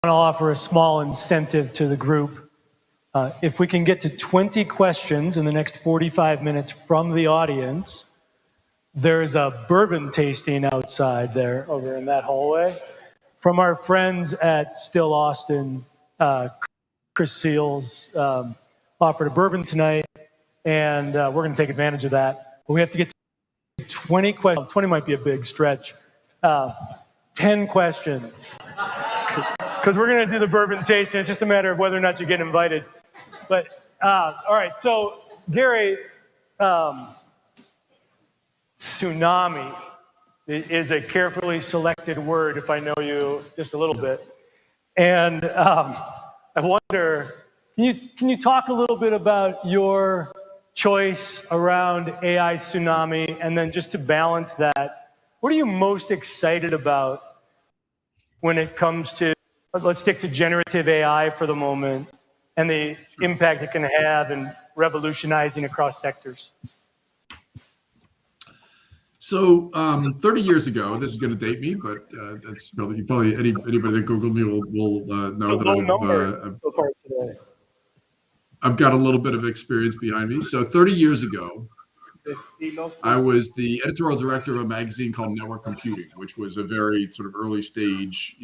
to offer a small incentive to the group. If we can get to 20 questions in the next 45 minutes from the audience, there's a bourbon tasting outside there, over in that hallway, from our friends at Still Austin. Chris Seals offered a bourbon tonight, and we're going to take advantage of that. But we have to get to 20 questions. 20 might be a big stretch. 10 questions. Because we're going to do the bourbon tasting. It's just a matter of whether or not you get invited. But, all right, so, Gary, tsunami is a carefully selected word, if I know you just a little bit. And I wonder, can you talk a little bit about your choice around AI tsunami, and then just to balance that, what are you most excited about when it comes to, let's stick to generative AI for the moment, and the impact it can have in revolutionizing across sectors? So 30 years ago, this is going to date me, but that's probably anybody that Googled me will know that I've got a little bit of experience behind me. So 30 years ago, I was the editorial director of a magazine called Network Computing, which was a very sort of early stage,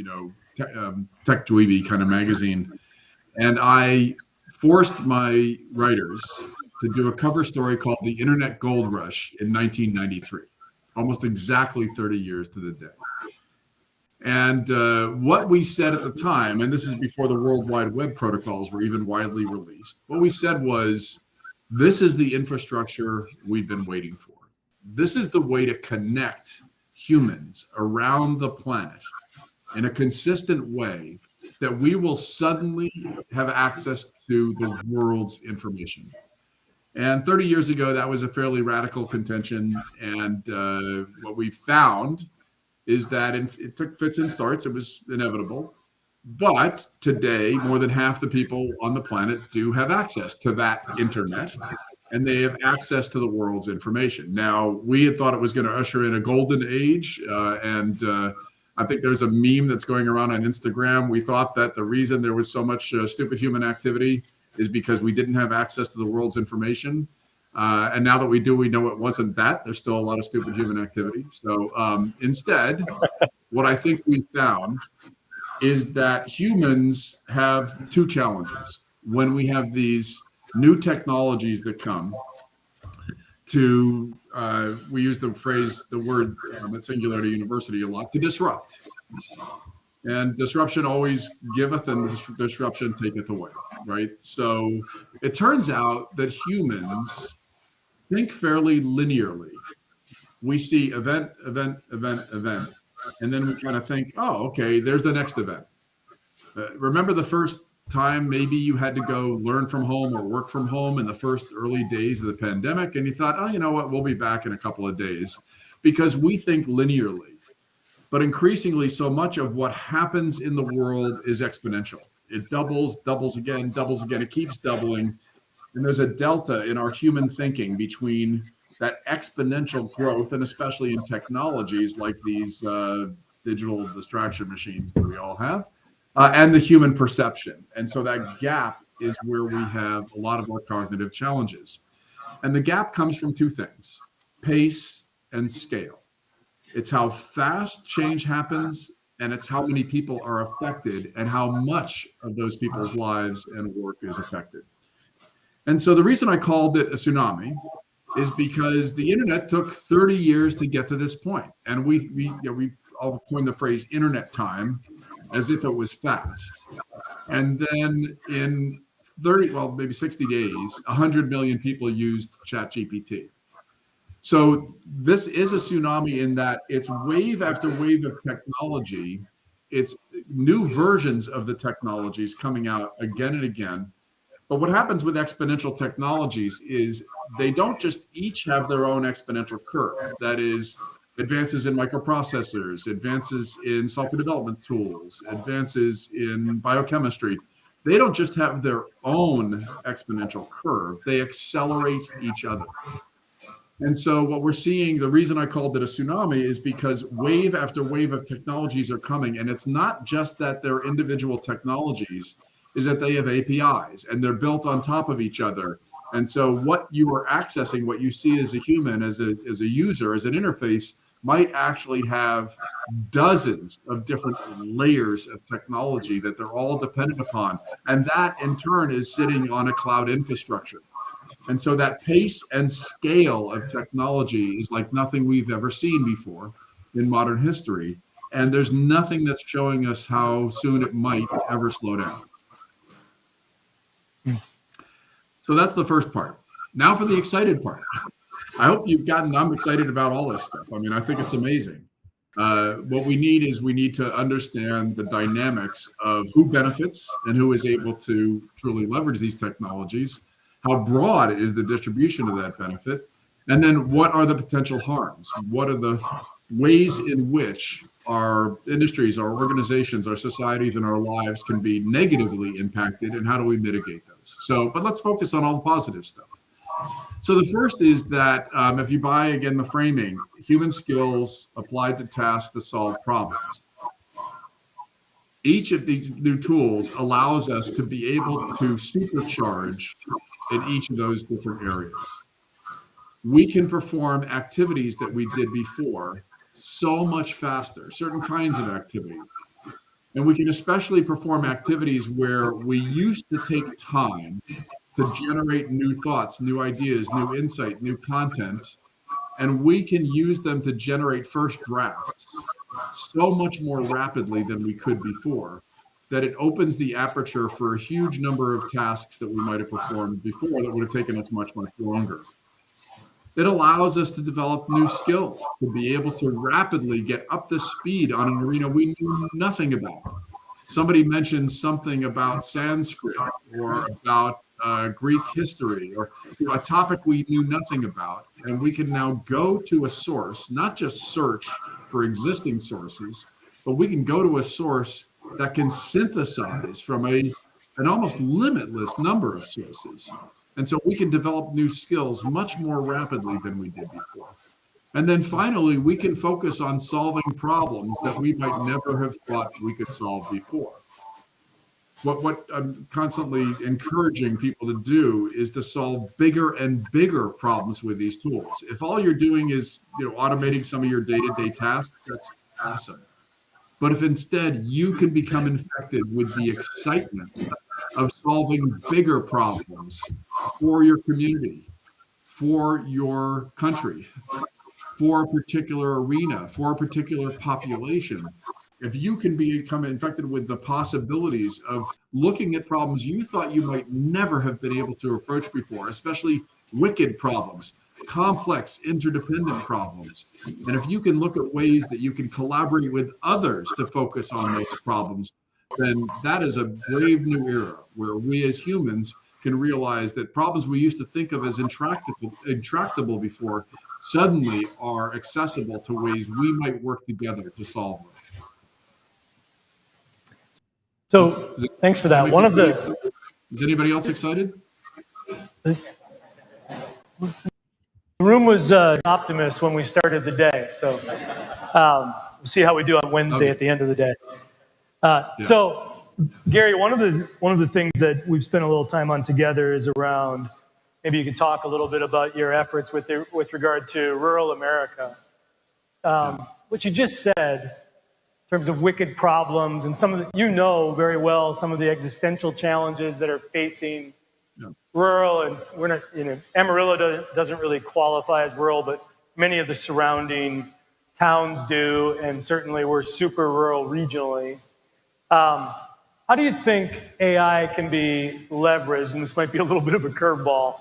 tech dweeby kind of magazine. And I forced my writers to do a cover story called The Internet Gold Rush in 1993, almost exactly 30 years to the day. And what we said at the time, and this is before the World Wide Web protocols were even widely released, what we said was, this is the infrastructure we've been waiting for. This is the way to connect humans around the planet in a consistent way that we will suddenly have access to the world's information. And 30 years ago, that was a fairly radical contention. And what we found is that it took fits and starts. It was inevitable. But today, more than half the people on the planet do have access to that internet, and they have access to the world's information. Now, we had thought it was going to usher in a golden age, and I think there's a meme that's going around on Instagram. We thought that the reason there was so much stupid human activity is because we didn't have access to the world's information. And now that we do, we know it wasn't that. There's still a lot of stupid human activity. So instead, what I think we found is that humans have two challenges. When we have these new technologies that come to, we use the word at Singularity University a lot, to disrupt. And disruption always giveth, and disruption taketh away, right? So it turns out that humans think fairly linearly. We see event, and then we kind of think, oh, okay, there's the next event. Remember the first time maybe you had to go learn from home or work from home in the first early days of the pandemic, and you thought, oh, you know what, we'll be back in a couple of days, because we think linearly. But increasingly, so much of what happens in the world is exponential. It doubles again. It keeps doubling. And there's a delta in our human thinking between that exponential growth, and especially in technologies like these digital distraction machines that we all have, and the human perception. And so that gap is where we have a lot of our cognitive challenges. And the gap comes from two things: pace and scale. It's how fast change happens, and it's how many people are affected and how much of those people's lives and work is affected. And so the reason I called it a tsunami is because the internet took 30 years to get to this point. And we all coined the phrase internet time as if it was fast. And then in maybe 60 days, 100 million people used ChatGPT. So this is a tsunami in that it's wave after wave of technology. It's new versions of the technologies coming out again and again. But what happens with exponential technologies is they don't just each have their own exponential curve. That is, advances in microprocessors, advances in software development tools, advances in biochemistry. They don't just have their own exponential curve. They accelerate each other. And so what we're seeing, the reason I called it a tsunami is because wave after wave of technologies are coming. And it's not just that they're individual technologies, is that they have APIs and they're built on top of each other. And so what you are accessing, what you see as a human, as a user, as an interface, might actually have dozens of different layers of technology that they're all dependent upon. And that in turn is sitting on a cloud infrastructure. And so that pace and scale of technology is like nothing we've ever seen before in modern history. And there's nothing that's showing us how soon it might ever slow down. So that's the first part. Now for the excited part. I hope I'm excited about all this stuff. I mean, I think it's amazing. What we need to understand the dynamics of who benefits and who is able to truly leverage these technologies. How broad is the distribution of that benefit? And then what are the potential harms? What are the ways in which our industries, our organizations, our societies, and our lives can be negatively impacted, and how do we mitigate those? But let's focus on all the positive stuff. So the first is that if you buy, again, the framing, human skills applied to tasks to solve problems. Each of these new tools allows us to be able to supercharge in each of those different areas. We can perform activities that we did before so much faster, certain kinds of activities. And we can especially perform activities where we used to take time to generate new thoughts, new ideas, new insight, new content, and we can use them to generate first drafts so much more rapidly than we could before, that it opens the aperture for a huge number of tasks that we might have performed before that would have taken us much, much longer. It allows us to develop new skills, to be able to rapidly get up to speed on an arena we knew nothing about. Somebody mentioned something about Sanskrit or about Greek history, or a topic we knew nothing about, and we can now go to a source, not just search for existing sources, but we can go to a source that can synthesize from an almost limitless number of sources. And so we can develop new skills much more rapidly than we did before. And then finally, we can focus on solving problems that we might never have thought we could solve before. What I'm constantly encouraging people to do is to solve bigger and bigger problems with these tools. If all you're doing is, automating some of your day-to-day tasks, that's awesome. But if instead you can become infected with the excitement of solving bigger problems for your community, for your country, for a particular arena, for a particular population, if you can become infected with the possibilities of looking at problems you thought you might never have been able to approach before, especially wicked problems, complex, interdependent problems. And if you can look at ways that you can collaborate with others to focus on those problems, then that is a brave new era where we as humans can realize that problems we used to think of as intractable before suddenly are accessible to ways we might work together to solve them. So thanks for that. Is anybody else excited? The room was optimist when we started the day, so we'll see how we do on Wednesday at the end of the day. So, Gary, one of the things that we've spent a little time on together is around. Maybe you could talk a little bit about your efforts with regard to rural America. What you just said, in terms of wicked problems and some of very well some of the existential challenges that are facing rural, and we're not, Amarillo doesn't really qualify as rural, but many of the surrounding towns do, and certainly we're super rural regionally. How do you think AI can be leveraged, and this might be a little bit of a curveball,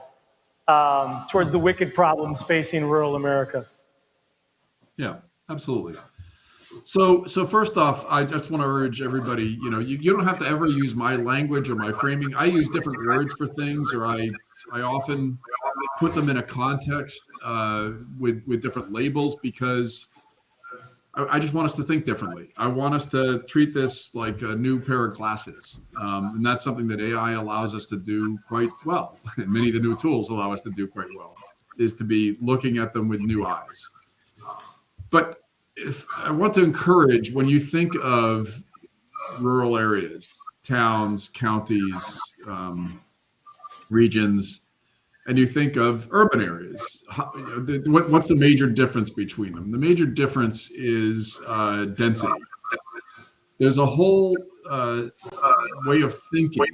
towards the wicked problems facing rural America? Yeah, absolutely. So first off, I just want to urge everybody, you don't have to ever use my language or my framing. I use different words for things, or I often put them in a context with different labels, because I just want us to think differently. I want us to treat this like a new pair of glasses. And that's something that AI allows us to do quite well. And many of the new tools allow us to do quite well. is to be looking at them with new eyes. But if I want to encourage, when you think of rural areas, towns, counties, regions, and you think of urban areas, what's the major difference between them? The major difference is density. There's a whole way of thinking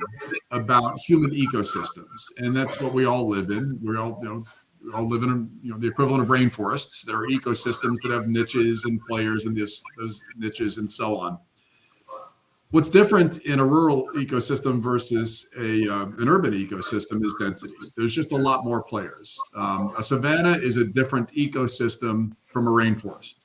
about human ecosystems, and that's what we all live in. We all live in the equivalent of rainforests. There are ecosystems that have niches and players in those niches and so on. What's different in a rural ecosystem versus an urban ecosystem is density. There's just a lot more players. A savanna is a different ecosystem from a rainforest.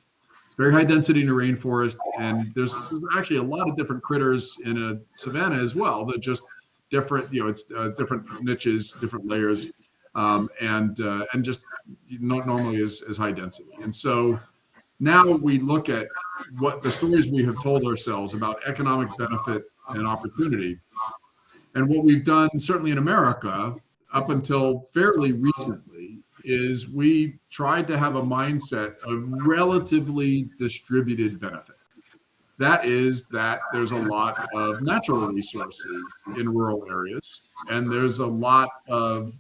It's very high density in a rainforest, and there's actually a lot of different critters in a savanna as well. They're just different, it's different niches, different layers, and just not normally as high density. And so now we look at what the stories we have told ourselves about economic benefit and opportunity. And what we've done, certainly in America, up until fairly recently, is we tried to have a mindset of relatively distributed benefit. That is that there's a lot of natural resources in rural areas, and there's a lot of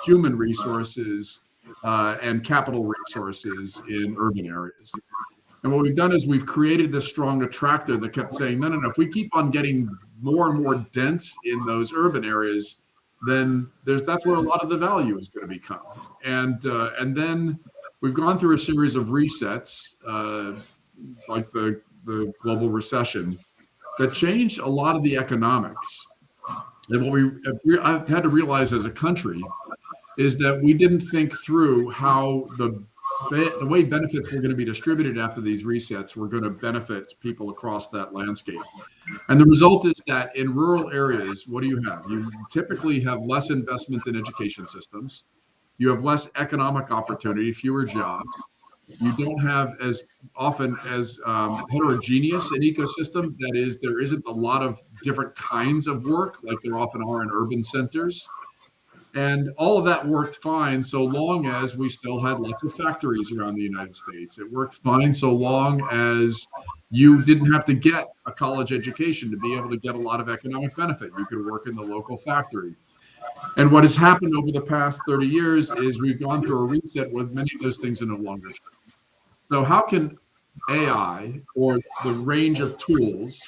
human resources and capital resources in urban areas. And what we've done is we've created this strong attractor that kept saying, no, if we keep on getting more and more dense in those urban areas, then that's where a lot of the value is going to become. And then we've gone through a series of resets, like the global recession, that changed a lot of the economics. And what I've had to realize as a country is that we didn't think through how the way benefits were going to be distributed after these resets were going to benefit people across that landscape. And the result is that in rural areas, what do you have? You typically have less investment in education systems. You have less economic opportunity, fewer jobs. You don't have as often as heterogeneous an ecosystem. That is, there isn't a lot of different kinds of work like there often are in urban centers. And all of that worked fine so long as we still had lots of factories around the United States. It worked fine so long as you didn't have to get a college education to be able to get a lot of economic benefit. You could work in the local factory. And what has happened over the past 30 years is we've gone through a reset with many of those things are no longer true. So how can AI, or the range of tools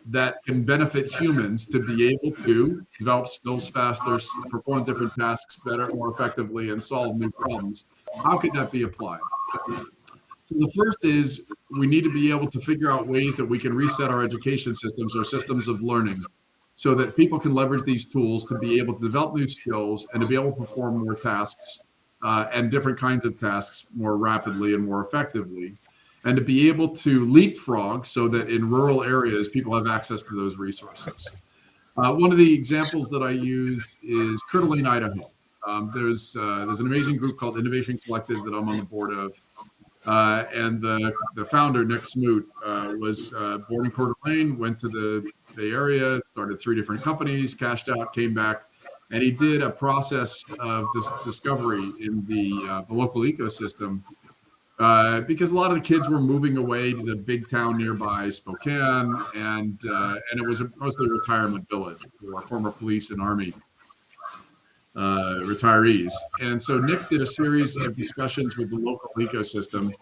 that can benefit humans to be able to develop skills faster, perform different tasks better, more effectively, and solve new problems, how could that be applied? So the first is we need to be able to figure out ways that we can reset our education systems or systems of learning so that people can leverage these tools to be able to develop new skills and to be able to perform more tasks and different kinds of tasks more rapidly and more effectively, and to be able to leapfrog so that in rural areas, people have access to those resources. One of the examples that I use is Coeur d'Alene, Idaho. There's an amazing group called Innovation Collective that I'm on the board of. And the founder, Nick Smoot, was born in Coeur d'Alene, went to the Bay Area, started 3 different companies, cashed out, came back, and he did a process of this discovery in the local ecosystem. Because a lot of the kids were moving away to the big town nearby, Spokane, and it was mostly a retirement village for former police and Army retirees. And so Nick did a series of discussions with the local ecosystem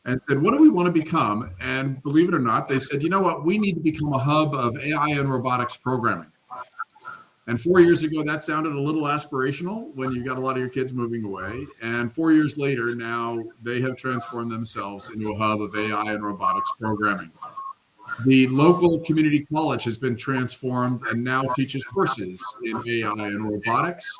and said, what do we want to become? And believe it or not, they said, you know what, we need to become a hub of AI and robotics programming. And 4 years ago, that sounded a little aspirational when you got a lot of your kids moving away. And 4 years later, now they have transformed themselves into a hub of AI and robotics programming. The local community college has been transformed and now teaches courses in AI and robotics.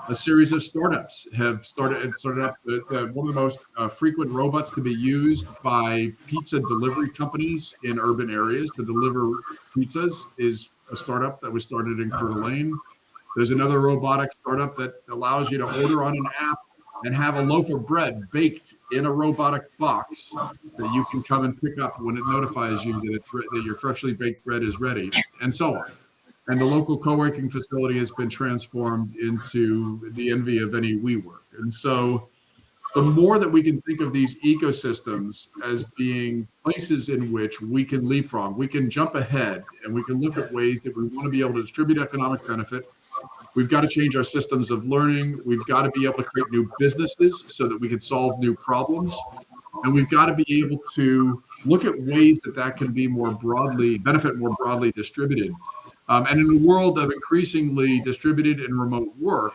A series of startups have started up. One of the most frequent robots to be used by pizza delivery companies in urban areas to deliver pizzas is a startup that was started in Coeur d'Alene. There's another robotic startup that allows you to order on an app and have a loaf of bread baked in a robotic box that you can come and pick up when it notifies you that your freshly baked bread is ready, and so on. And the local co-working facility has been transformed into the envy of any WeWork. And so the more that we can think of these ecosystems as being places in which we can leapfrog, we can jump ahead, and we can look at ways that we want to be able to distribute economic benefit. We've got to change our systems of learning. We've got to be able to create new businesses so that we can solve new problems. And we've got to be able to look at ways that that can be more broadly, benefit more broadly distributed. And in a world of increasingly distributed and remote work,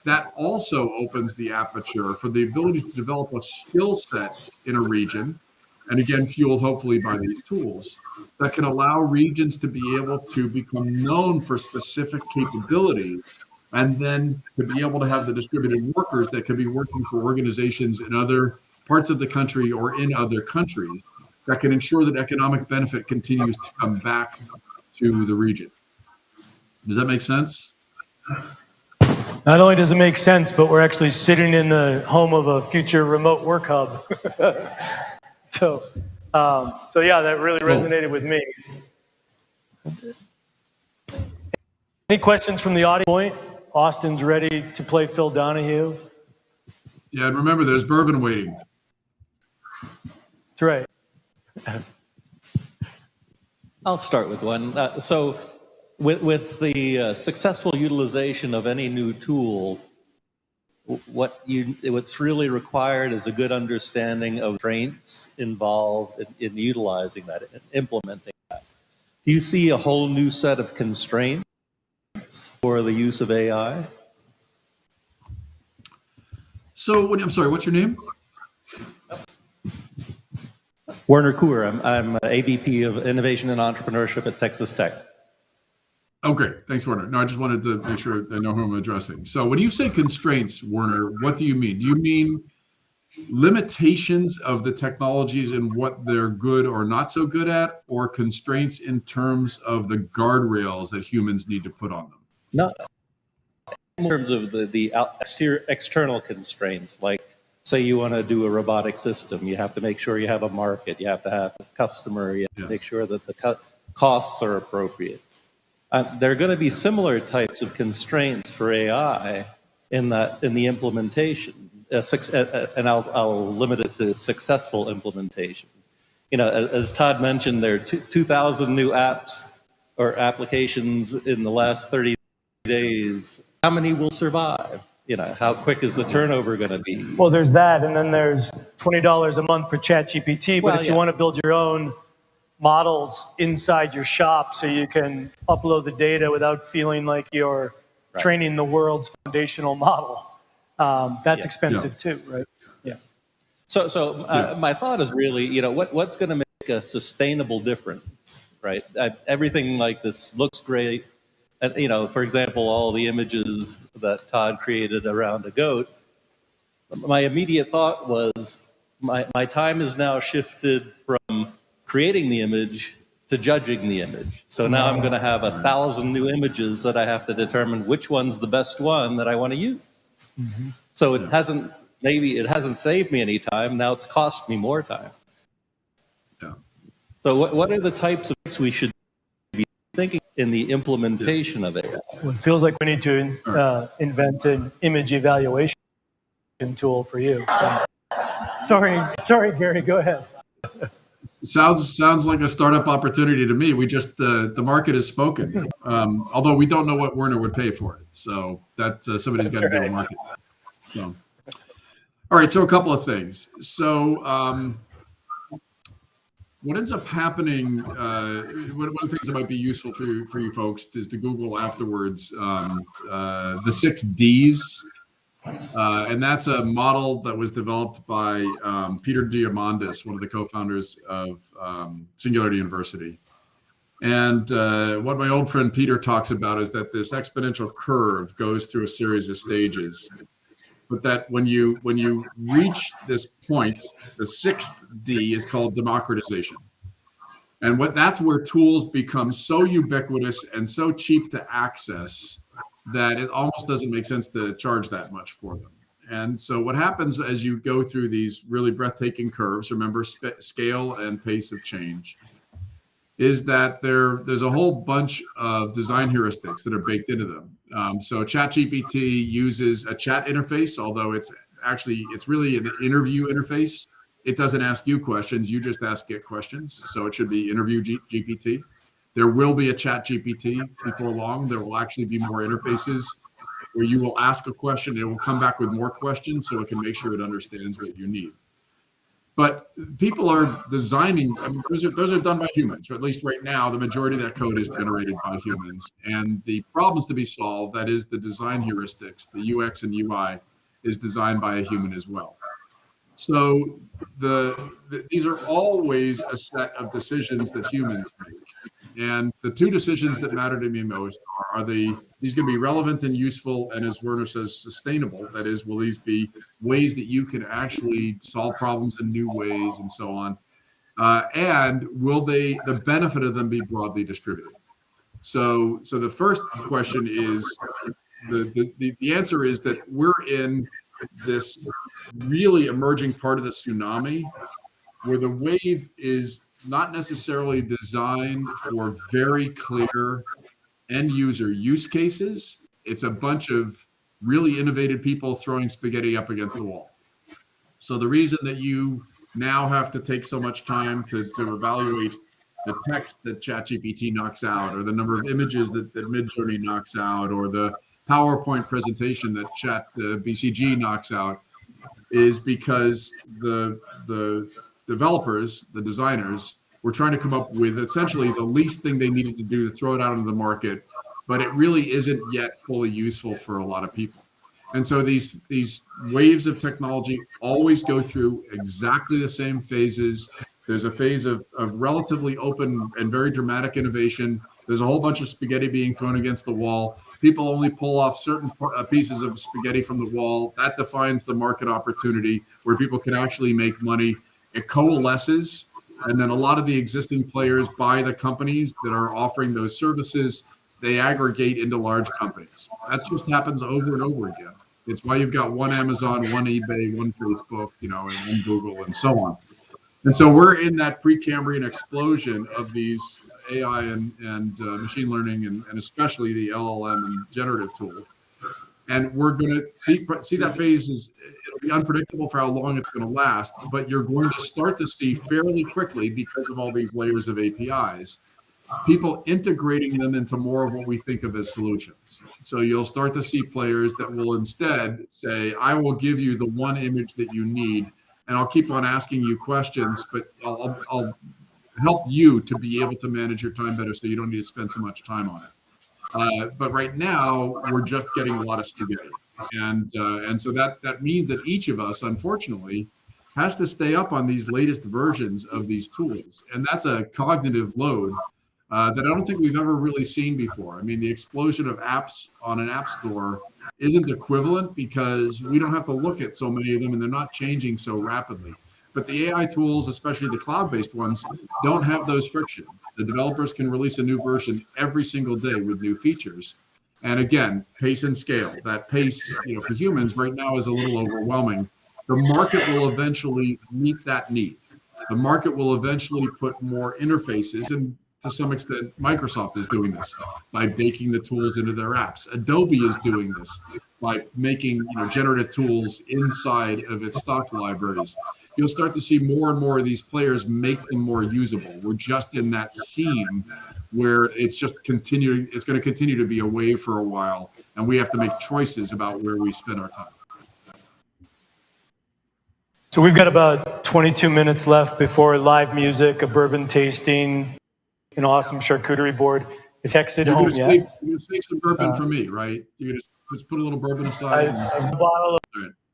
that also opens the aperture for the ability to develop a skill set in a region, and again, fueled hopefully by these tools, that can allow regions to be able to become known for specific capabilities, and then to be able to have the distributed workers that could be working for organizations in other parts of the country or in other countries that can ensure that economic benefit continues to come back to the region. Does that make sense? Not only does it make sense, but we're actually sitting in the home of a future remote work hub. So yeah, that really resonated with me. Any questions from the audience? Austin's ready to play Phil Donahue. Yeah, and remember, there's bourbon waiting. That's right. I'll start with one. So with the successful utilization of any new tool, what's really required is a good understanding of constraints involved in utilizing that and implementing that. Do you see a whole new set of constraints for the use of AI? So, I'm sorry, what's your name? Werner Kuhr. I'm AVP of Innovation and Entrepreneurship at Texas Tech. Oh, great. Thanks, Werner. No, I just wanted to make sure I know who I'm addressing. So when you say constraints, Werner, what do you mean? Do you mean limitations of the technologies and what they're good or not so good at, or constraints in terms of the guardrails that humans need to put on them? No, in terms of the external constraints, like say you want to do a robotic system, you have to make sure you have a market, you have to have a customer, you have to make sure that the costs are appropriate. There are going to be similar types of constraints for AI in the implementation, and I'll limit it to successful implementation. You know, as Todd mentioned, there are 2,000 new apps or applications in the last 30 days. How many will survive? You know, how quick is the turnover going to be? Well, there's that, and then there's $20 a month for ChatGPT. But if you want to build your own models inside your shop so you can upload the data without feeling like you're training the world's foundational model, that's expensive too, right? Yeah. So my thought is really, you know, what's going to make a sustainable difference, right? Everything like this looks great. You know, for example, all the images that Todd created around a goat. My immediate thought was, my time is now shifted from creating the image to judging the image. So now I'm going to have 1,000 new images that I have to determine which one's the best one that I want to use. Mm-hmm. So it hasn't saved me any time. Now it's cost me more time. Yeah. So what are the types of things we should be thinking in the implementation of AI? Well, it feels like we need to invent an image evaluation tool for you. Sorry, Gary, go ahead. Sounds like a startup opportunity to me. We just the market has spoken. Although we don't know what Werner would pay for it, so that somebody's got to do a market. So, all right. So a couple of things. So what ends up happening? One of the things that might be useful for you folks is to Google afterwards the 6 Ds. And that's a model that was developed by Peter Diamandis, one of the co-founders of Singularity University. And what my old friend Peter talks about is that this exponential curve goes through a series of stages, but that when you reach this point, the 6th D is called democratization. And that's where tools become so ubiquitous and so cheap to access that it almost doesn't make sense to charge that much for them. And so what happens as you go through these really breathtaking curves, remember scale and pace of change, is that there's a whole bunch of design heuristics that are baked into them. So ChatGPT uses a chat interface, although it's really an interview interface. It doesn't ask you questions, you just ask it questions. So it should be interview GPT. There will be a chat GPT before long. There will actually be more interfaces where you will ask a question, it will come back with more questions so it can make sure it understands what you need. But people are designing, I mean, those are done by humans, or at least right now, the majority of that code is generated by humans. And the problems to be solved, that is the design heuristics, the UX and UI, is designed by a human as well. So these are always a set of decisions that humans make. And the two decisions that matter to me most are these going to be relevant and useful, and as Werner says, sustainable? That is, will these be ways that you can actually solve problems in new ways and so on? And will the benefit of them be broadly distributed? So the first question is, the answer is that we're in this really emerging part of the tsunami where the wave is not necessarily designed for very clear end user use cases. It's a bunch of really innovative people throwing spaghetti up against the wall. So the reason that you now have to take so much time to evaluate the text that ChatGPT knocks out, or the number of images that Midjourney knocks out, or the PowerPoint presentation that BCG knocks out, is because the developers, the designers, were trying to come up with essentially the least thing they needed to do to throw it out into the market, but it really isn't yet fully useful for a lot of people. And so these waves of technology always go through exactly the same phases. There's a phase of relatively open and very dramatic innovation. There's a whole bunch of spaghetti being thrown against the wall. People only pull off certain pieces of spaghetti from the wall. That defines the market opportunity where people can actually make money. It coalesces, and then a lot of the existing players buy the companies that are offering those services. They aggregate into large companies. That just happens over and over again. It's why you've got one Amazon, one eBay, one Facebook, and one Google, and so on. And so we're in that Precambrian explosion of these AI and machine learning, and especially the LLM and generative tools. And we're going to see that phase it'll be unpredictable for how long it's going to last, but you're going to start to see fairly quickly, because of all these layers of APIs, people integrating them into more of what we think of as solutions. So you'll start to see players that will instead say, I will give you the one image that you need, and I'll keep on asking you questions, but I'll help you to be able to manage your time better so you don't need to spend so much time on it. But right now, we're just getting a lot of spaghetti. And so that means that each of us, unfortunately, has to stay up on these latest versions of these tools. And that's a cognitive load that I don't think we've ever really seen before. I mean, the explosion of apps on an app store isn't equivalent because we don't have to look at so many of them and they're not changing so rapidly. But the AI tools, especially the cloud-based ones, don't have those frictions. The developers can release a new version every single day with new features. And again, pace and scale. That pace, for humans right now is a little overwhelming. The market will eventually meet that need. The market will eventually put more interfaces, and to some extent, Microsoft is doing this by baking the tools into their apps. Adobe is doing this by making generative tools inside of its stock libraries. You'll start to see more and more of these players make them more usable. We're just in that seam where it's going to continue to be a wave for a while, and we have to make choices about where we spend our time. So we've got about 22 minutes left before live music, a bourbon tasting, an awesome charcuterie board. You texted home yet? You're going to save some bourbon for me, right? You're going to just put a little bourbon aside. I have a bottle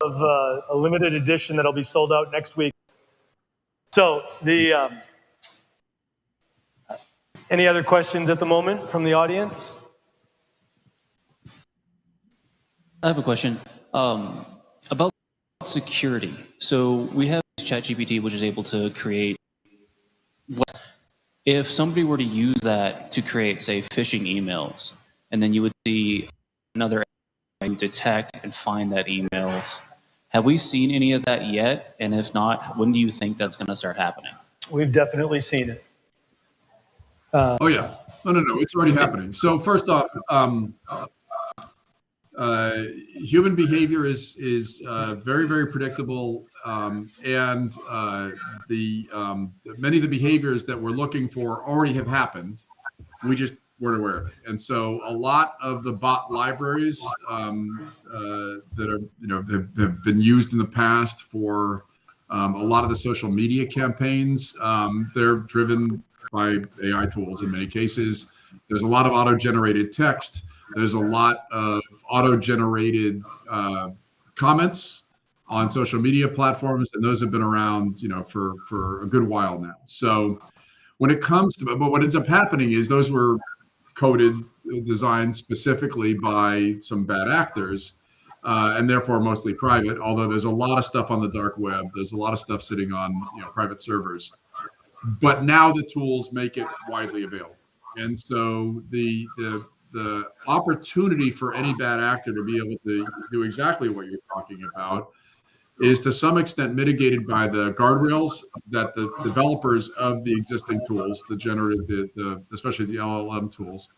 of a limited edition that'll be sold out next week. So any other questions at the moment from the audience? I have a question about security. So we have ChatGPT, which is able to create. If somebody were to use that to create, say, phishing emails, and then you would see another AI detect and find that emails. Have we seen any of that yet? And if not, when do you think that's going to start happening? We've definitely seen it. Oh yeah, no, it's already happening. So first off, human behavior is very, very predictable, and many of the behaviors that we're looking for already have happened. We just weren't aware of it. And so a lot of the bot libraries that are have been used in the past for a lot of the social media campaigns, they're driven by AI tools in many cases. There's a lot of auto-generated text. There's a lot of auto-generated comments on social media platforms, and those have been around, for a good while now. So when it comes to, but what ends up happening is those were coded, designed specifically by some bad actors, and therefore mostly private. Although there's a lot of stuff on the dark web, there's a lot of stuff sitting on private servers. But now the tools make it widely available, and so the opportunity for any bad actor to be able to do exactly what you're talking about is to some extent mitigated by the guardrails that the developers of the existing tools, especially the LLM tools,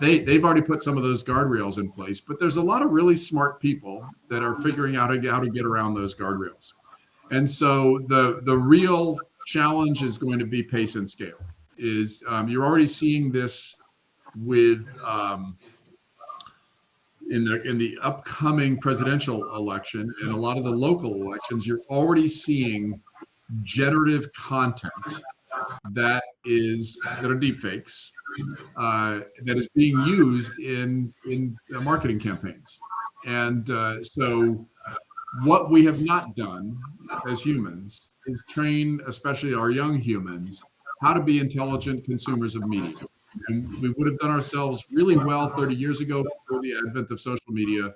they've already put some of those guardrails in place. But there's a lot of really smart people that are figuring out how to get around those guardrails. And so the real challenge is going to be pace and scale. You're already seeing this with in the upcoming presidential election and a lot of the local elections. You're already seeing generative content that are deepfakes that is being used in marketing campaigns. And so what we have not done as humans is train, especially our young humans, how to be intelligent consumers of media. And we would have done ourselves really well 30 years ago before the advent of social media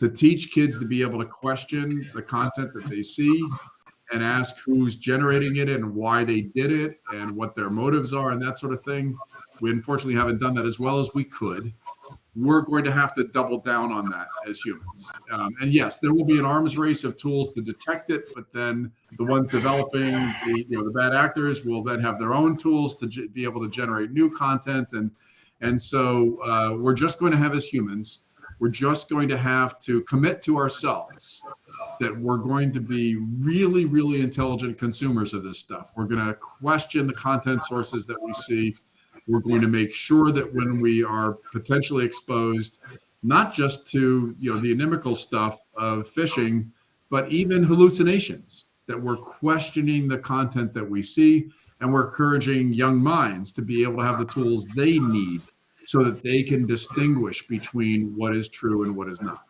to teach kids to be able to question the content that they see and ask who's generating it and why they did it and what their motives are and that sort of thing. We unfortunately haven't done that as well as we could. We're going to have to double down on that as humans. And yes, there will be an arms race of tools to detect it, but then the ones developing the bad actors will then have their own tools to be able to generate new content. And so we're just going to have, as humans, we're just going to have to commit to ourselves that we're going to be really, really intelligent consumers of this stuff. We're going to question the content sources that we see. We're going to make sure that when we are potentially exposed, not just to the inimical stuff of phishing, but even hallucinations, that we're questioning the content that we see, and we're encouraging young minds to be able to have the tools they need so that they can distinguish between what is true and what is not.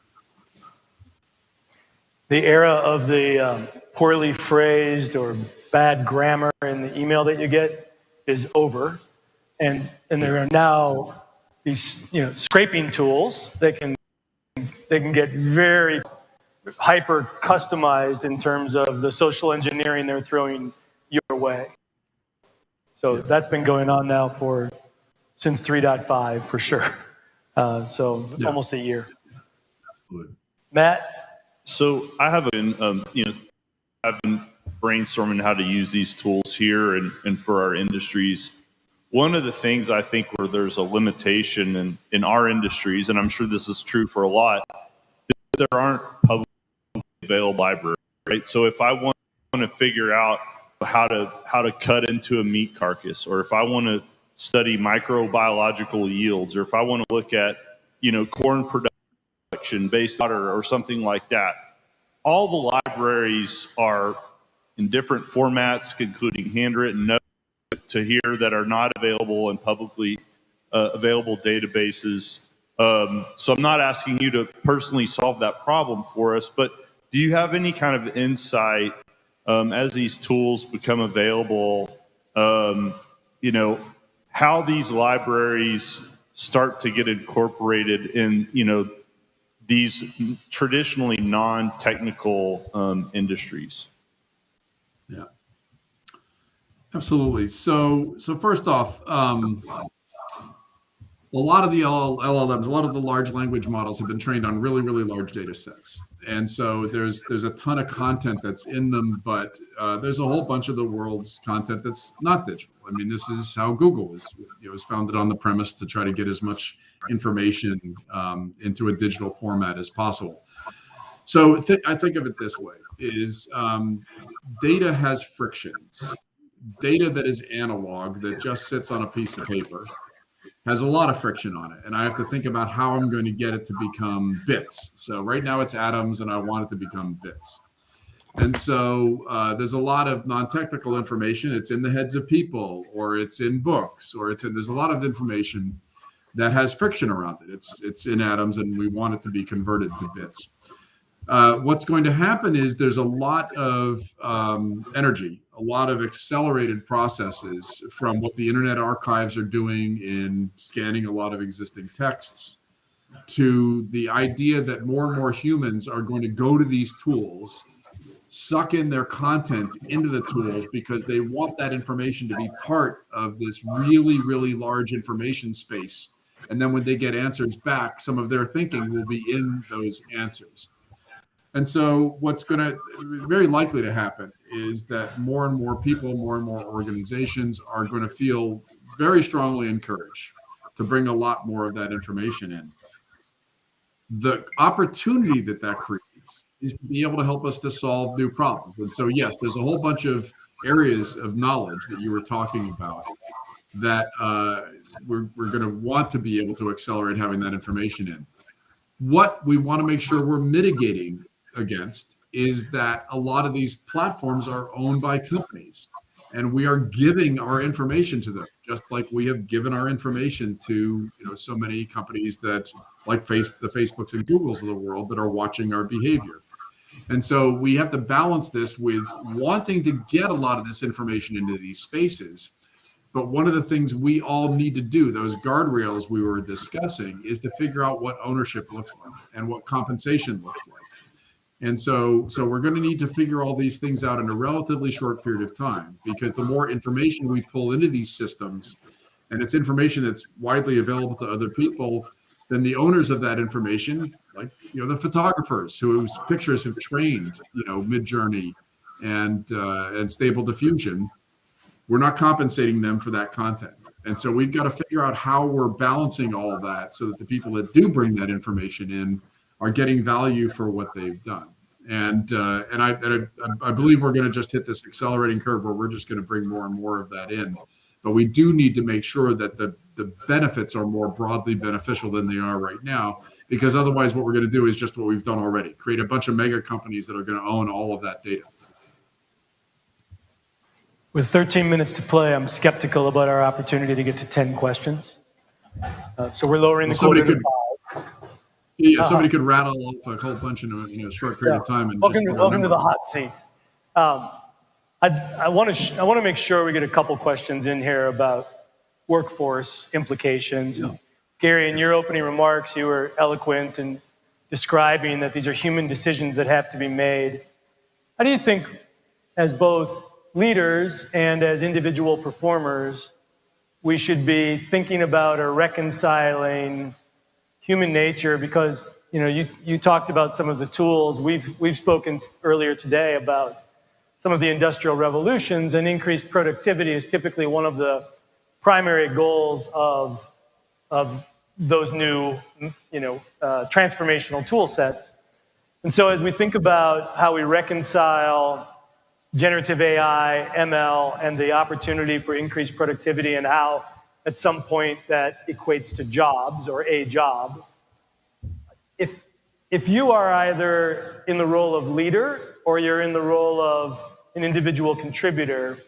The era of the poorly phrased or bad grammar in the email that you get is over. And there are now these scraping tools that can get very hyper customized in terms of the social engineering they're throwing your way. So that's been going on now since 3.5 for sure. Almost a year. Absolutely. Matt? So I have been, I've been brainstorming how to use these tools here and for our industries. One of the things I think where there's a limitation in our industries, and I'm sure this is true for a lot, is that there aren't publicly available libraries, right? So if I want to figure out how to cut into a meat carcass, or if I want to study microbiological yields, or if I want to look at, corn production based on or something like that, all the libraries are in different formats, including handwritten notes to here that are not available in publicly available databases. So I'm not asking you to personally solve that problem for us, but do you have any kind of insight as these tools become available, how these libraries start to get incorporated in, these traditionally non-technical industries? Yeah. Absolutely. So first off, a lot of the LLMs, a lot of the large language models have been trained on really, really large data sets. And so there's a ton of content that's in them, but there's a whole bunch of the world's content that's not digital. I I mean, this is how Google was. It was founded on the premise to try to get as much information into a digital format as possible. So I think of it this way: is data has frictions. Data that is analog, that just sits on a piece of paper, has a lot of friction on it. And I have to think about how I'm going to get it to become bits. So right now it's atoms, and I want it to become bits. And so there's a lot of non-technical information. It's in the heads of people, or it's in books, or there's a lot of information that has friction around it. It's in atoms, and we want it to be converted to bits. What's going to happen is there's a lot of energy, a lot of accelerated processes from what the Internet Archives are doing in scanning a lot of existing texts, to the idea that more and more humans are going to go to these tools, suck in their content into the tools because they want that information to be part of this really, really large information space. And then when they get answers back, some of their thinking will be in those answers. And so what's going to very likely to happen is that more and more people, more and more organizations are going to feel very strongly encouraged to bring a lot more of that information in. The opportunity that creates is to be able to help us to solve new problems. And so, yes, there's a whole bunch of areas of knowledge that you were talking about that we're going to want to be able to accelerate having that information in. What we want to make sure we're mitigating against is that a lot of these platforms are owned by companies, and we are giving our information to them, just like we have given our information to so many companies that, like the Facebooks and Googles of the world, that are watching our behavior. And so we have to balance this with wanting to get a lot of this information into these spaces. But one of the things we all need to do, those guardrails we were discussing, is to figure out what ownership looks like and what compensation looks like. And so we're going to need to figure all these things out in a relatively short period of time, because the more information we pull into these systems, and it's information that's widely available to other people, then the owners of that information, like the photographers whose pictures have trained Midjourney and Stable Diffusion, we're not compensating them for that content. And so we've got to figure out how we're balancing all of that so that the people that do bring that information in are getting value for what they've done. And I believe we're going to just hit this accelerating curve where we're just going to bring more and more of that in. But we do need to make sure that the benefits are more broadly beneficial than they are right now, because otherwise what we're going to do is just what we've done already, create a bunch of mega companies that are going to own all of that data. With 13 minutes to play, I'm skeptical about our opportunity to get to 10 questions. So we're lowering the quota to 5. Yeah, somebody could rattle off a whole bunch in a short period of time. And welcome to the hot seat. I want to make sure we get a couple questions in here about workforce implications. Yeah. Gary, in your opening remarks, you were eloquent in describing that these are human decisions that have to be made. How do you think, as both leaders and as individual performers, we should be thinking about or reconciling human nature? Because you talked about some of the tools. We've spoken earlier today about some of the industrial revolutions, and increased productivity is typically one of the primary goals of those new transformational tool sets. And so as we think about how we reconcile generative AI, ML, and the opportunity for increased productivity, and how at some point that equates to jobs or a job, if you are either in the role of leader or you're in the role of an individual contributor,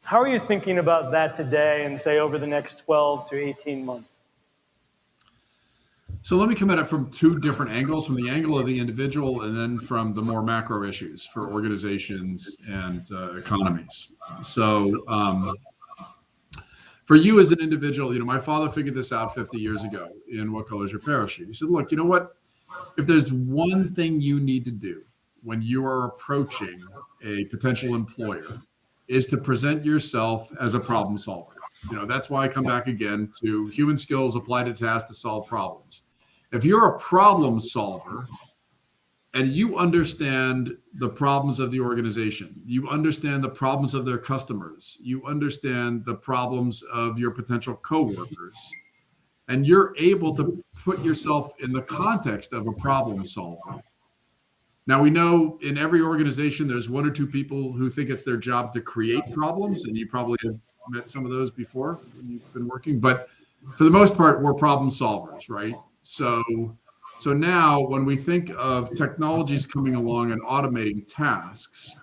how are you thinking about that today and say over the next 12 to 18 months? So let me come at it from two different angles, from the angle of the individual and then from the more macro issues for organizations and economies. So for you as an individual, my father figured this out 50 years ago in What Color Is Your Parachute? He said, look, you know what? If there's one thing you need to do when you are approaching a potential employer, is to present yourself as a problem solver. That's why I come back again to human skills applied to tasks to solve problems. If you're a problem solver, and you understand the problems of the organization, you understand the problems of their customers, you understand the problems of your potential coworkers, and you're able to put yourself in the context of a problem solver. Now, we know in every organization, there's one or two people who think it's their job to create problems, and you probably have met some of those before when you've been working. But for the most part, we're problem solvers, right? So now when we think of technologies coming along and automating tasks,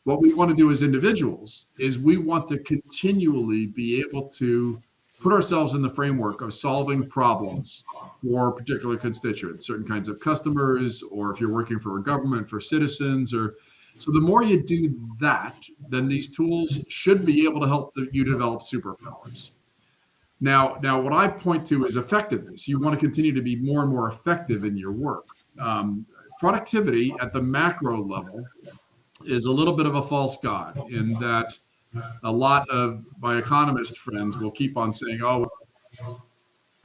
what we want to do as individuals is we want to continually be able to put ourselves in the framework of solving problems for particular constituents, certain kinds of customers, or if you're working for a government, for citizens, or so the more you do that, then these tools should be able to help you develop superpowers. Now, what I point to is effectiveness. You want to continue to be more and more effective in your work. Productivity at the macro level is a little bit of a false god in that a lot of my economist friends will keep on saying, oh,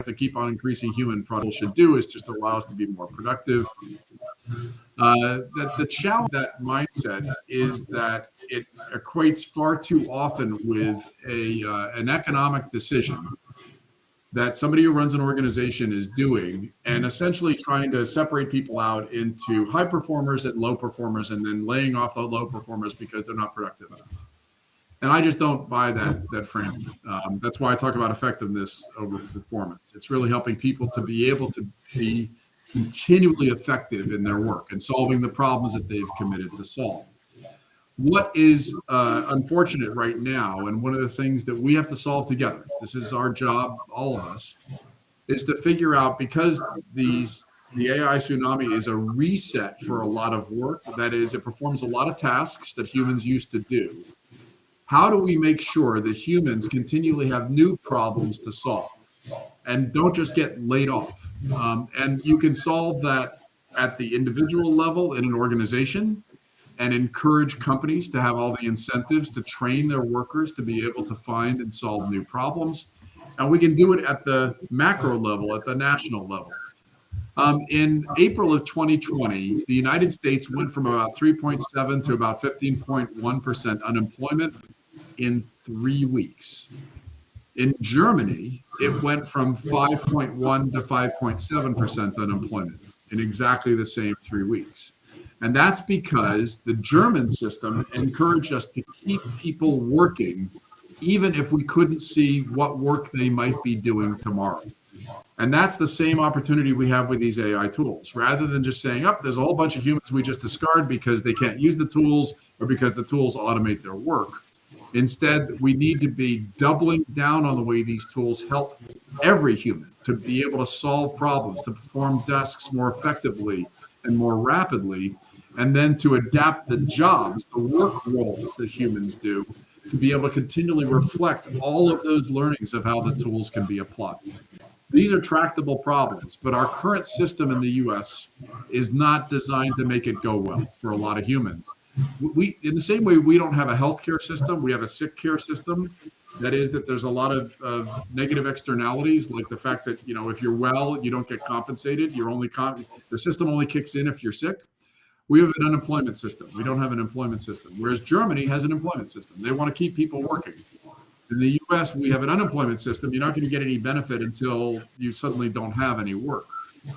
to keep on increasing human products should do is just allow us to be more productive. The challenge of that mindset is that it equates far too often with an economic decision that somebody who runs an organization is doing, and essentially trying to separate people out into high performers and low performers, and then laying off the low performers because they're not productive enough. And I just don't buy that frame. That's why I talk about effectiveness over performance. It's really helping people to be able to be continually effective in their work and solving the problems that they've committed to solve. What is unfortunate right now, and one of the things that we have to solve together, this is our job, all of us, is to figure out, because the AI tsunami is a reset for a lot of work, that is, it performs a lot of tasks that humans used to do. How do we make sure that humans continually have new problems to solve and don't just get laid off? And you can solve that at the individual level in an organization, and encourage companies to have all the incentives to train their workers to be able to find and solve new problems. And we can do it at the macro level, at the national level. In April of 2020, the United States went from about 3.7 to about 15.1% unemployment in 3 weeks. In Germany, it went from 5.1 to 5.7% unemployment in exactly the same 3 weeks. And that's because the German system encouraged us to keep people working, even if we couldn't see what work they might be doing tomorrow. And that's the same opportunity we have with these AI tools. Rather than just saying, oh, there's a whole bunch of humans we just discard because they can't use the tools or because the tools automate their work. Instead, we need to be doubling down on the way these tools help every human to be able to solve problems, to perform tasks more effectively and more rapidly, and then to adapt the jobs, the work roles that humans do, to be able to continually reflect all of those learnings of how the tools can be applied. These are tractable problems, but our current system in the US is not designed to make it go well for a lot of humans. In the same way we don't have a healthcare system, we have a sick care system. That is, that there's a lot of negative externalities, like the fact that, if you're well, you don't get compensated. The system only kicks in if you're sick. We have an unemployment system. We don't have an employment system, whereas Germany has an employment system. They want to keep people working. In the US, we have an unemployment system. You're not going to get any benefit until you suddenly don't have any work.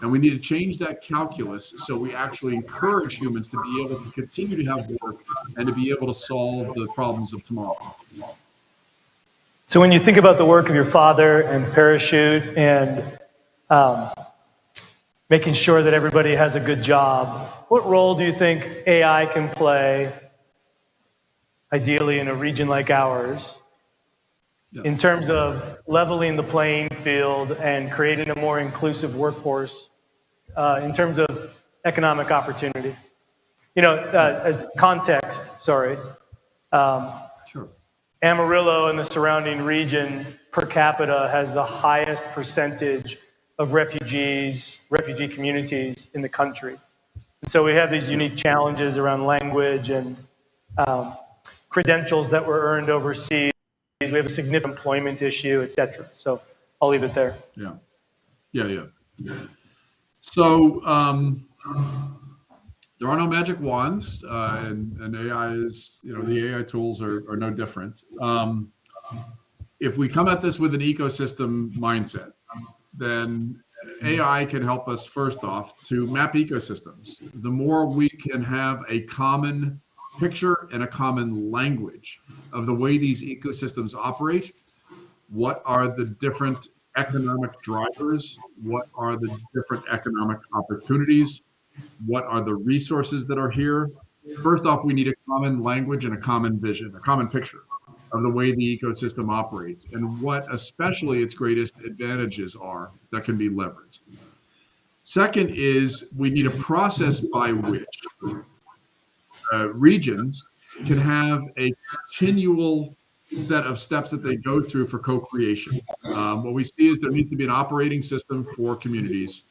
And we need to change that calculus so we actually encourage humans to be able to continue to have work and to be able to solve the problems of tomorrow. So when you think about the work of your father and Parachute and making sure that everybody has a good job, what role do you think AI can play, ideally in a region like ours, in terms of leveling the playing field and creating a more inclusive workforce in terms of economic opportunity? As context, Sure. Amarillo and the surrounding region per capita has the highest percentage of refugee communities in the country. And so we have these unique challenges around language and credentials that were earned overseas. We have a significant employment issue, et cetera. So I'll leave it there. Yeah. So there are no magic wands, and AI is, the AI tools are no different. If we come at this with an ecosystem mindset, then AI can help us, first off, to map ecosystems. The more we can have a common picture and a common language of the way these ecosystems operate, what are the different economic drivers, what are the different economic opportunities, what are the resources that are here. First off, we need a common language and a common vision, a common picture of the way the ecosystem operates and what especially its greatest advantages are that can be leveraged. Second is we need a process by which regions can have a continual set of steps that they go through for co-creation. What we see is there needs to be an operating system for communities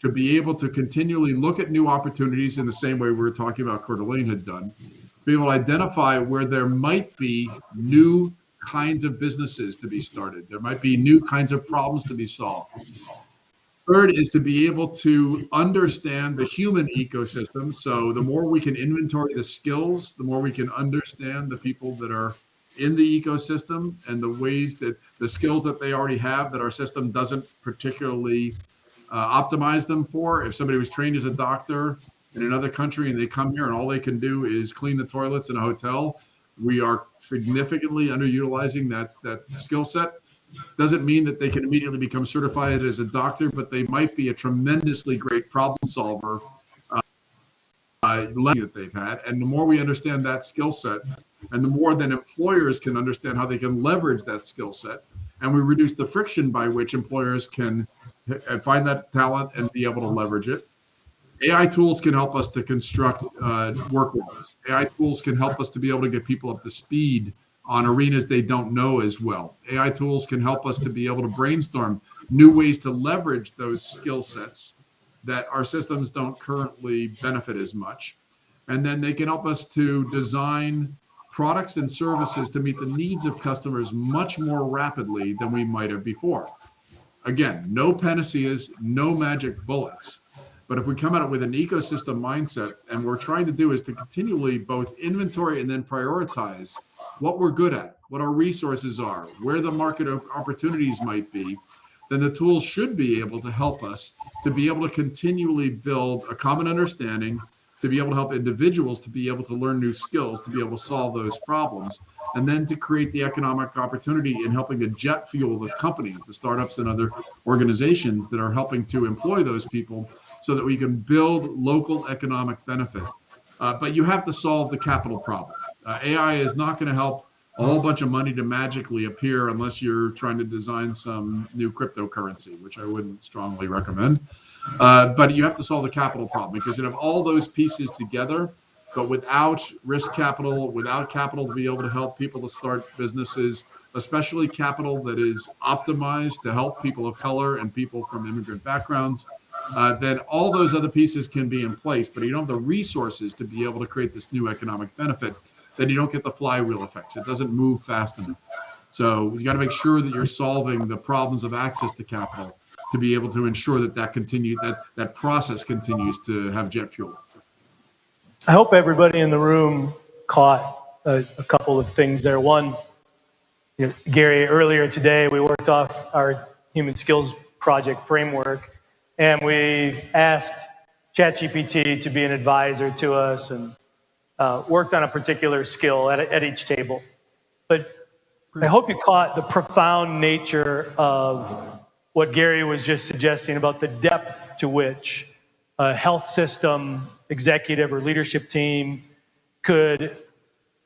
to be able to continually look at new opportunities in the same way we were talking about Coeur d'Alene had done, be able to identify where there might be new kinds of businesses to be started. There might be new kinds of problems to be solved. Third is to be able to understand the human ecosystem. So the more we can inventory the skills, the more we can understand the people that are in the ecosystem and the ways that the skills that they already have that our system doesn't particularly optimize them for. If somebody was trained as a doctor in another country and they come here and all they can do is clean the toilets in a hotel, we are significantly underutilizing that skill set. Doesn't mean that they can immediately become certified as a doctor, but they might be a tremendously great problem solver that they've had. And the more we understand that skill set, and the more that employers can understand how they can leverage that skill set, and we reduce the friction by which employers can find that talent and be able to leverage it. AI tools can help us to construct work orders. AI tools can help us to be able to get people up to speed on arenas they don't know as well. AI tools can help us to be able to brainstorm new ways to leverage those skill sets that our systems don't currently benefit as much. And then they can help us to design products and services to meet the needs of customers much more rapidly than we might have before. Again, no panaceas, no magic bullets. But if we come at it with an ecosystem mindset, and we're trying to do is to continually both inventory and then prioritize what we're good at, what our resources are, where the market opportunities might be, then the tools should be able to help us to be able to continually build a common understanding, to be able to help individuals to be able to learn new skills, to be able to solve those problems, and then to create the economic opportunity in helping to jet fuel the companies, the startups and other organizations that are helping to employ those people so that we can build local economic benefit. But you have to solve the capital problem. AI is not going to help a whole bunch of money to magically appear unless you're trying to design some new cryptocurrency, which I wouldn't strongly recommend. But you have to solve the capital problem because you have all those pieces together, but without risk capital, without capital to be able to help people to start businesses, especially capital that is optimized to help people of color and people from immigrant backgrounds, then all those other pieces can be in place, but you don't have the resources to be able to create this new economic benefit, then you don't get the flywheel effects. It doesn't move fast enough. So you got to make sure that you're solving the problems of access to capital to be able to ensure that that process continues to have jet fuel. I hope everybody in the room caught a couple of things there. One, Gary, earlier today we worked off our human skills project framework, and we asked ChatGPT to be an advisor to us and worked on a particular skill at each table. But I hope you caught the profound nature of what Gary was just suggesting about the depth to which a health system executive or leadership team could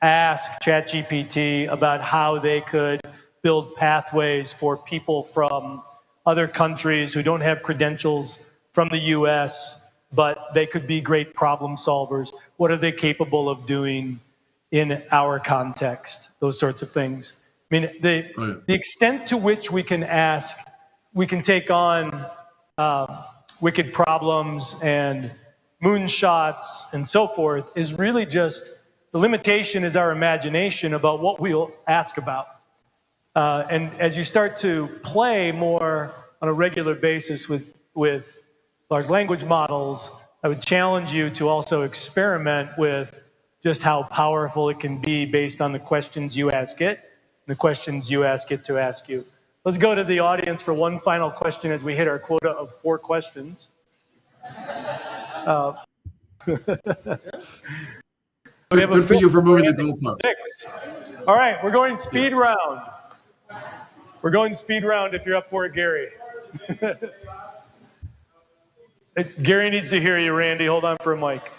ask ChatGPT about how they could build pathways for people from other countries who don't have credentials from the US, but they could be great problem solvers. What are they capable of doing in our context? Those sorts of things. I mean, the extent to which we can ask, we can take on wicked problems and moonshots and so forth is really just, the limitation is our imagination about what we'll ask about. And as you start to play more on a regular basis with large language models, I would challenge you to also experiment with just how powerful it can be based on the questions you ask it, and the questions you ask it to ask you. Let's go to the audience for one final question as we hit our quota of 4 questions. Good for you for moving the goalpost. 6. All right, we're going speed round. We're going speed round if you're up for it, Gary. Gary needs to hear you, Randy. Hold on for a mic.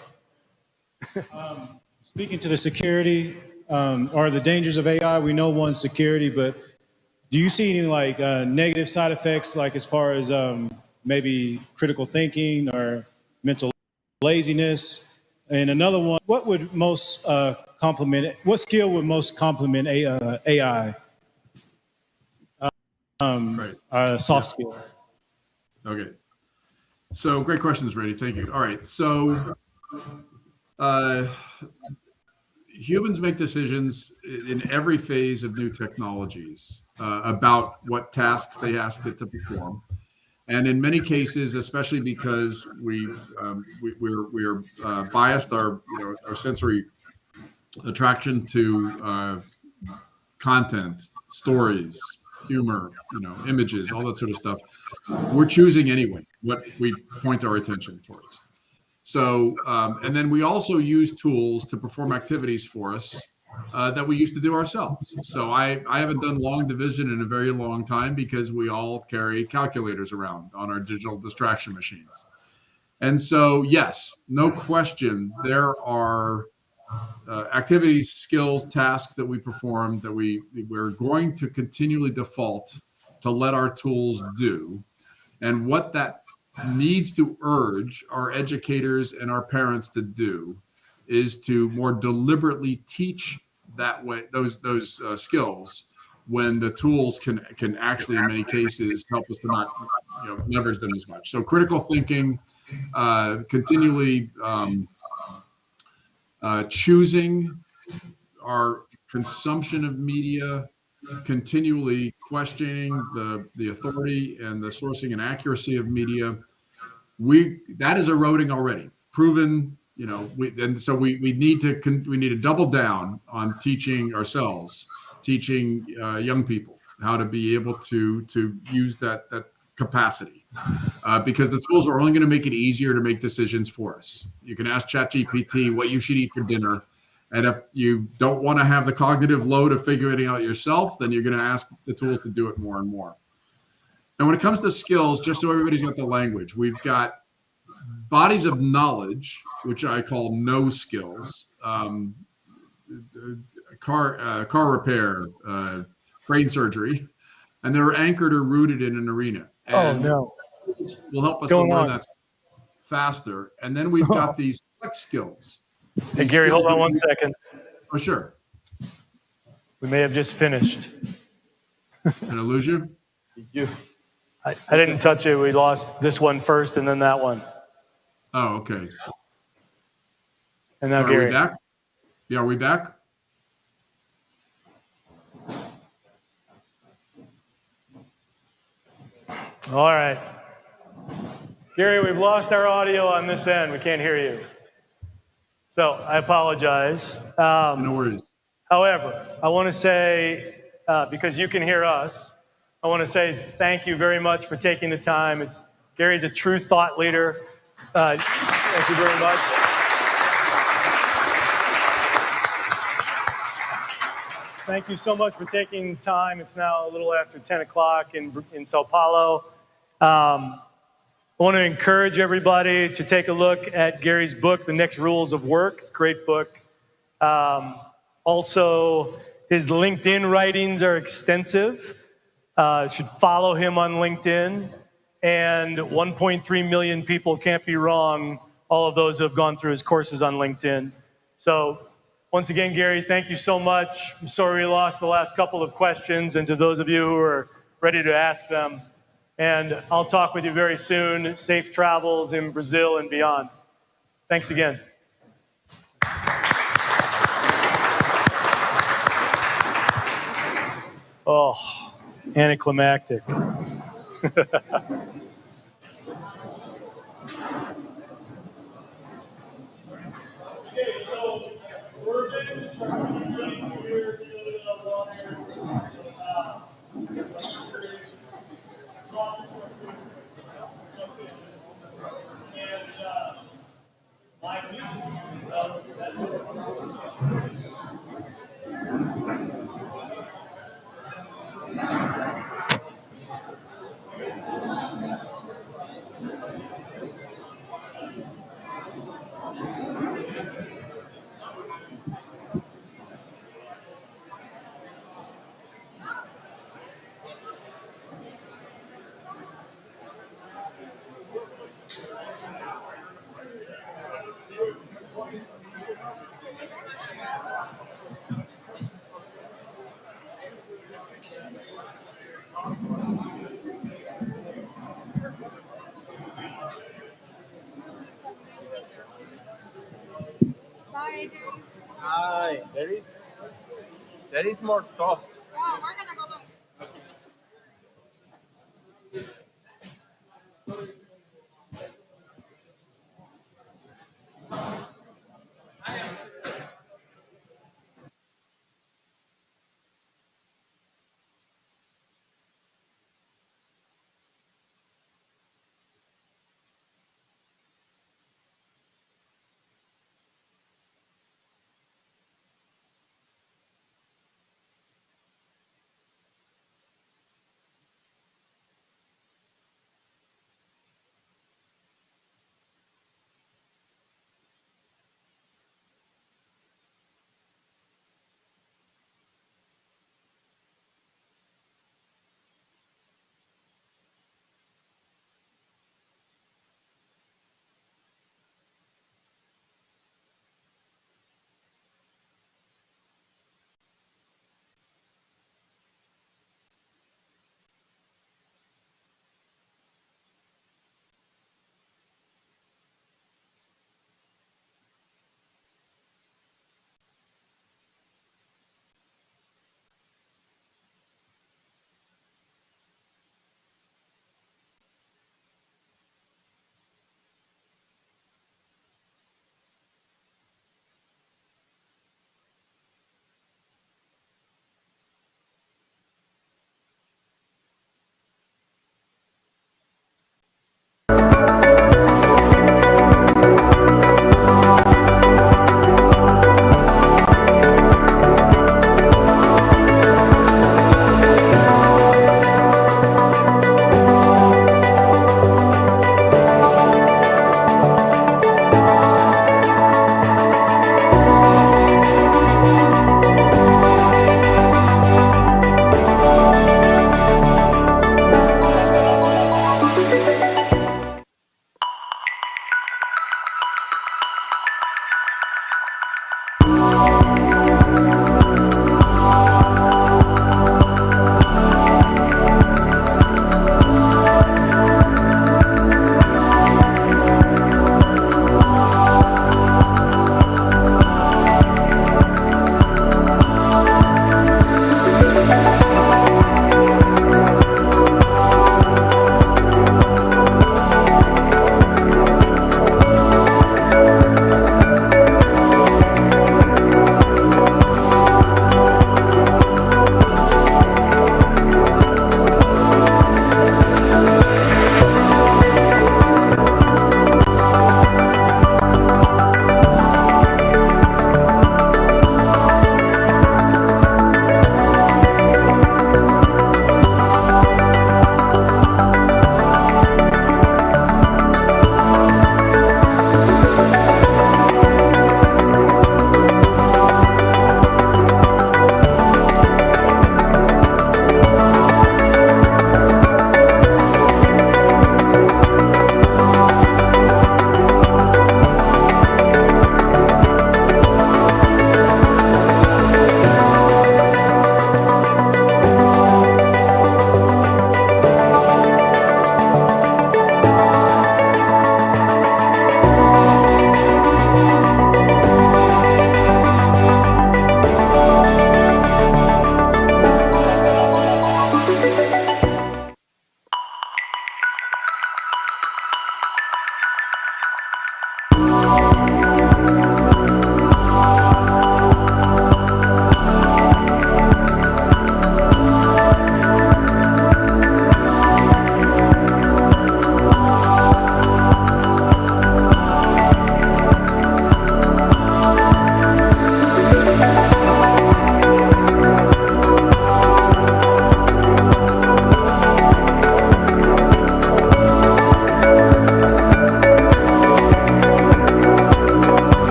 Speaking to the security or the dangers of AI, we know one's security, but do you see any negative side effects, like as far as maybe critical thinking or mental laziness? And another one, what would most complement? What skill would most complement AI? Soft skill. Okay. So great questions, Randy. Thank you. All right. So humans make decisions in every phase of new technologies about what tasks they ask it to perform. And in many cases, especially because we're biased, our sensory attraction to content, stories, humor, images, all that sort of stuff, we're choosing anyway what we point our attention towards. So, and then we also use tools to perform activities for us that we used to do ourselves. So I haven't done long division in a very long time because we all carry calculators around on our digital distraction machines. And so, yes, no question, there are activities, skills, tasks that we perform that we're going to continually default to let our tools do. And what that needs to urge our educators and our parents to do is to more deliberately teach that way those skills when the tools can actually in many cases help us to not leverage them as much. So critical thinking, continually choosing our consumption of media, continually questioning the authority and the sourcing and accuracy of media. That is eroding already, proven. And so we need to double down on teaching ourselves, teaching young people how to be able to use that capacity, because the tools are only going to make it easier to make decisions for us. You can ask ChatGPT what you should eat for dinner, and if you don't want to have the cognitive load of figuring it out yourself, then you're going to ask the tools to do it more and more. And when it comes to skills, just so everybody's got the language, we've got bodies of knowledge, which I call no skills, car repair, brain surgery, and they're anchored or rooted in an arena. And will help us to learn that faster. And then we've got these flex skills. Hey, Gary, hold on one second. Oh, sure. We may have just finished. Did I lose you? I didn't touch it. We lost this one first and then that one. Oh, okay. And now, so Gary. Are we back? Yeah, are we back? All right. Gary, we've lost our audio on this end. We can't hear you. So I apologize. No worries. However, I want to say, because you can hear us, I want to say thank you very much for taking the time. Gary's a true thought leader. Thank you very much. Thank you so much for taking time. It's now a little after 10 o'clock in Sao Paulo. I want to encourage everybody to take a look at Gary's book, The Next Rules of Work. Great book. Also, his LinkedIn writings are extensive. Should follow him on LinkedIn. And 1.3 million people, can't be wrong, all of those who have gone through his courses on LinkedIn. So once again, Gary, thank you so much. I'm sorry we lost the last couple of questions, and to those of you who are ready to ask them. And I'll talk with you very soon. Safe travels in Brazil and beyond. Thanks again. Oh, anticlimactic. Hi, there is more stuff.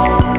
Bye.